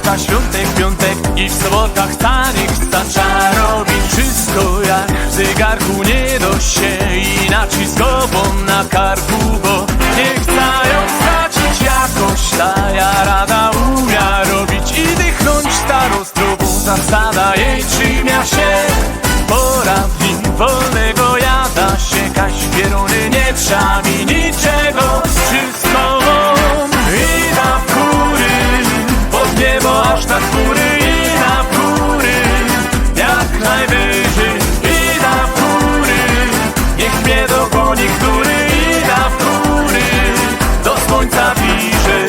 lata, świątek, piątek i w sobotach stanik stacza robić wszystko jak w zegarku, nie dość się inaczej z gobą na karku, bo nie chcą stracić jakoś, ta ja rada umia robić i dychnąć starozdrową. Zasada jej trzymia się, pora dni wolnego jada się, kaś pieruny nie trzeba mi niczego, wszystko wam i na góry, pod niebo aż na góry i na góry, jak najwyżej i na góry, niech mnie dogoni góry i na góry, do słońca bliżej,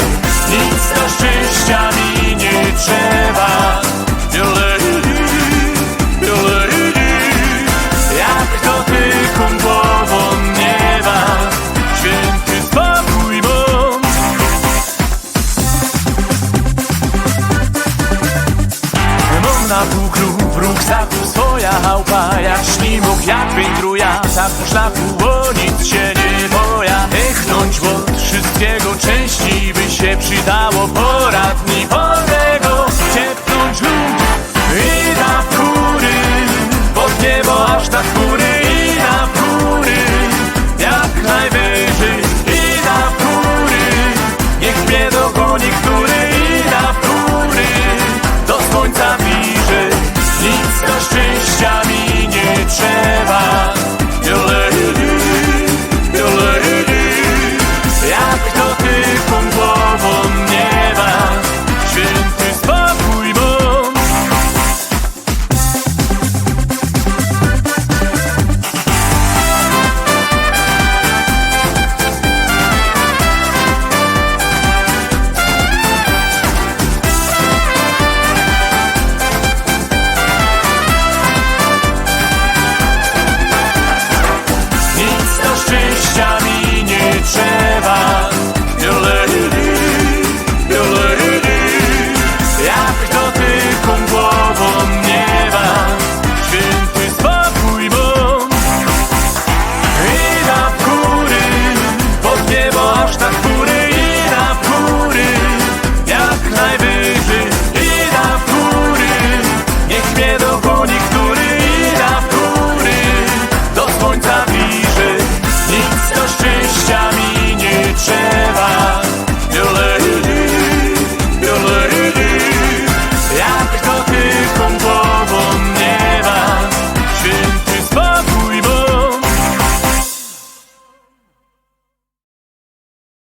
nic do szczęścia mi nie trzeba. Jak to tylko głową nieba, święty spokój bądź. Mam na puklu w ruksaku swoja chałupa, jak ślimok, jak wędruja, tak po szlaku, o nic się nie boja. Echnąć od wszystkiego częściej by się przydało, pora dni